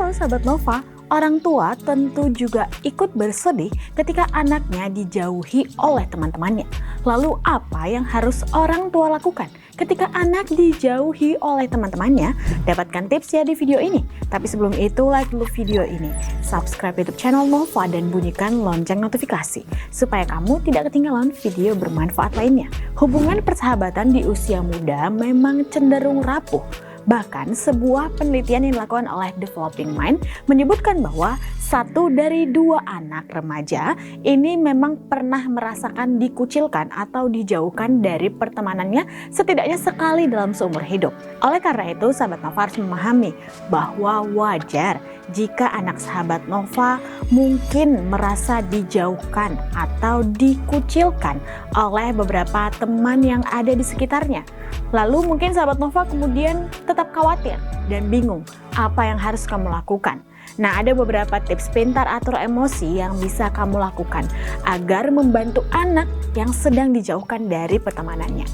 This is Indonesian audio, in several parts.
Halo sahabat Nova, orang tua tentu juga ikut bersedih ketika anaknya dijauhi oleh teman-temannya. Lalu apa yang harus orang tua lakukan ketika anak dijauhi oleh teman-temannya? Dapatkan tips ya di video ini. Tapi sebelum itu, like dulu video ini, subscribe YouTube channel Nova dan bunyikan lonceng notifikasi supaya kamu tidak ketinggalan video bermanfaat lainnya. Hubungan persahabatan di usia muda memang cenderung rapuh. Bahkan sebuah penelitian yang dilakukan oleh Developing Mind menyebutkan bahwa 1 dari 2 anak remaja ini memang pernah merasakan dikucilkan atau dijauhkan dari pertemanannya setidaknya sekali dalam seumur hidup. Oleh karena itu, sahabat Nova harus memahami bahwa wajar jika anak sahabat Nova mungkin merasa dijauhkan atau dikucilkan oleh beberapa teman yang ada di sekitarnya. Lalu mungkin sahabat Nova kemudian tetap khawatir dan bingung apa yang harus kamu lakukan. Nah, ada beberapa tips pintar atur emosi yang bisa kamu lakukan agar membantu anak yang sedang dijauhkan dari pertemanannya.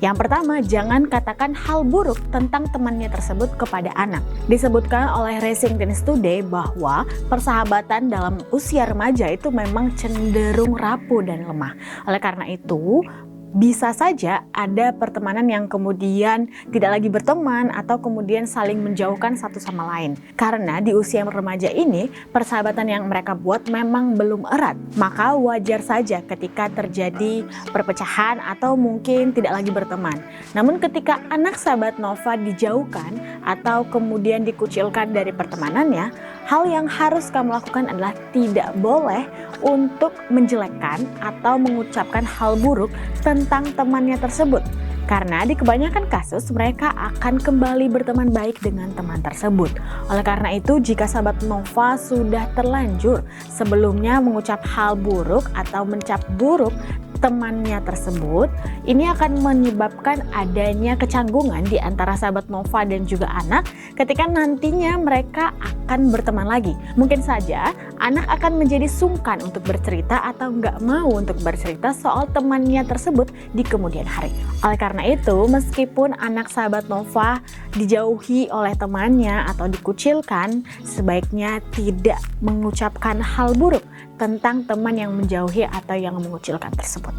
Yang pertama, jangan katakan hal buruk tentang temannya tersebut kepada anak. Disebutkan oleh Racing Teens Today bahwa persahabatan dalam usia remaja itu memang cenderung rapuh dan lemah. Oleh karena itu, bisa saja ada pertemanan yang kemudian tidak lagi berteman atau kemudian saling menjauhkan satu sama lain. Karena di usia remaja ini, persahabatan yang mereka buat memang belum erat. Maka wajar saja ketika terjadi perpecahan atau mungkin tidak lagi berteman. Namun ketika anak sahabat Nova dijauhkan atau kemudian dikucilkan dari pertemanannya, hal yang harus kamu lakukan adalah tidak boleh untuk menjelekkan atau mengucapkan hal buruk tentang temannya tersebut. Karena di kebanyakan kasus mereka akan kembali berteman baik dengan teman tersebut. Oleh karena itu, jika sahabat Nova sudah terlanjur sebelumnya mengucap hal buruk atau mencap buruk temannya tersebut, ini akan menyebabkan adanya kecanggungan di antara sahabat Nova dan juga anak ketika nantinya mereka akan berteman lagi. Mungkin saja anak akan menjadi sungkan untuk bercerita atau nggak mau untuk bercerita soal temannya tersebut di kemudian hari. Oleh karena itu, meskipun anak sahabat Nova dijauhi oleh temannya atau dikucilkan, sebaiknya tidak mengucapkan hal buruk tentang teman yang menjauhi atau yang mengucilkan tersebut.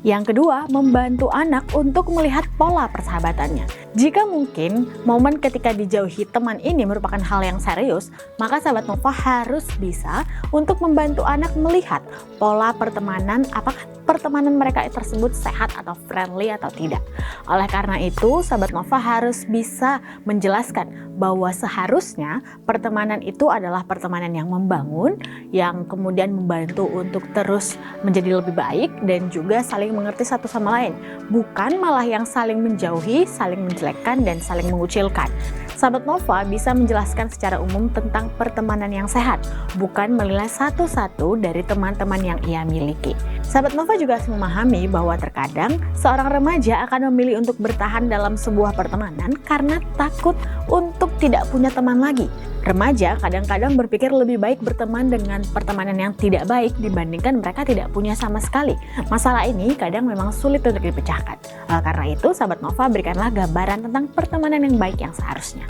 Yang kedua, membantu anak untuk melihat pola persahabatannya. Jika mungkin momen ketika dijauhi teman ini merupakan hal yang serius, maka sahabat Nova harus bisa untuk membantu anak melihat pola pertemanan, apakah pertemanan mereka tersebut sehat atau friendly atau tidak. Oleh karena itu, sahabat Nova harus bisa menjelaskan bahwa seharusnya pertemanan itu adalah pertemanan yang membangun, yang kemudian membantu untuk terus menjadi lebih baik dan juga saling mengerti satu sama lain, bukan malah yang saling menjauhi, saling menjelekkan dan saling mengucilkan. Sahabat Nova bisa menjelaskan secara umum tentang pertemanan yang sehat, bukan menilai satu-satu dari teman-teman yang ia miliki. Sahabat Nova juga harus memahami bahwa terkadang seorang remaja akan memilih untuk bertahan dalam sebuah pertemanan karena takut untuk tidak punya teman lagi. Remaja kadang-kadang berpikir lebih baik berteman dengan pertemanan yang tidak baik dibandingkan mereka tidak punya sama sekali. Masalah ini kadang memang sulit untuk dipecahkan. Karena itu, sahabat Nova berikanlah gambaran tentang pertemanan yang baik yang seharusnya.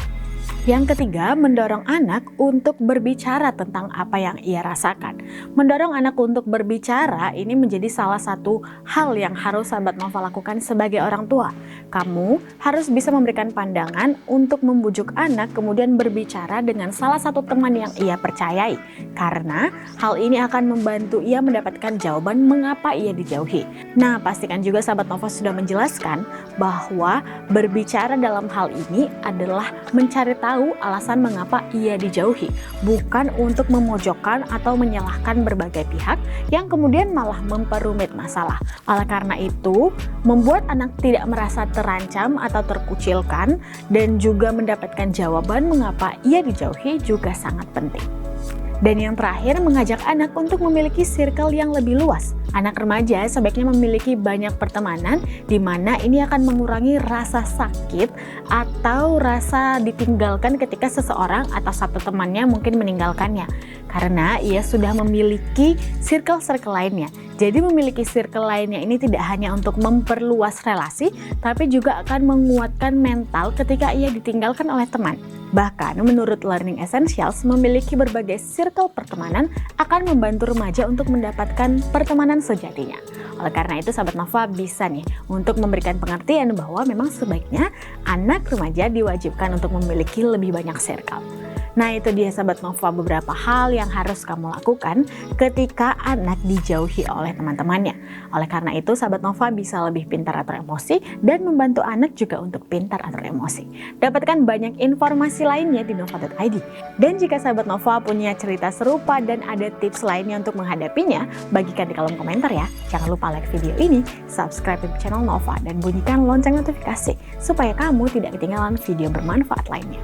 Yang ketiga, mendorong anak untuk berbicara tentang apa yang ia rasakan. Mendorong anak untuk berbicara ini menjadi salah satu hal yang harus sahabat Nova lakukan sebagai orang tua. Kamu harus bisa memberikan pandangan untuk membujuk anak kemudian berbicara dengan salah satu teman yang ia percayai. Karena hal ini akan membantu ia mendapatkan jawaban mengapa ia dijauhi. Nah, pastikan juga sahabat Nova sudah menjelaskan bahwa berbicara dalam hal ini adalah mencari tahu alasan mengapa ia dijauhi, bukan untuk memojokkan atau menyalahkan berbagai pihak yang kemudian malah memperumit masalah. Oleh karena itu, membuat anak tidak merasa terancam atau terkucilkan dan juga mendapatkan jawaban mengapa ia dijauhi juga sangat penting. Dan yang terakhir, mengajak anak untuk memiliki circle yang lebih luas. Anak remaja sebaiknya memiliki banyak pertemanan di mana ini akan mengurangi rasa sakit atau rasa ditinggalkan ketika seseorang atau satu temannya mungkin meninggalkannya. Karena ia sudah memiliki circle-circle lainnya. Jadi memiliki circle lainnya ini tidak hanya untuk memperluas relasi, tapi juga akan menguatkan mental ketika ia ditinggalkan oleh teman. Bahkan menurut Learning Essentials, memiliki berbagai circle pertemanan akan membantu remaja untuk mendapatkan pertemanan sejatinya. Oleh karena itu sahabat Nova bisa nih untuk memberikan pengertian bahwa memang sebaiknya anak remaja diwajibkan untuk memiliki lebih banyak circle. Nah itu dia sahabat Nova beberapa hal yang harus kamu lakukan ketika anak dijauhi oleh teman-temannya. Oleh karena itu sahabat Nova bisa lebih pintar atur emosi dan membantu anak juga untuk pintar atur emosi. Dapatkan banyak informasi lainnya di nova.id. Dan jika sahabat Nova punya cerita serupa dan ada tips lainnya untuk menghadapinya, bagikan di kolom komentar ya. Jangan lupa like video ini, subscribe di channel Nova dan bunyikan lonceng notifikasi supaya kamu tidak ketinggalan video bermanfaat lainnya.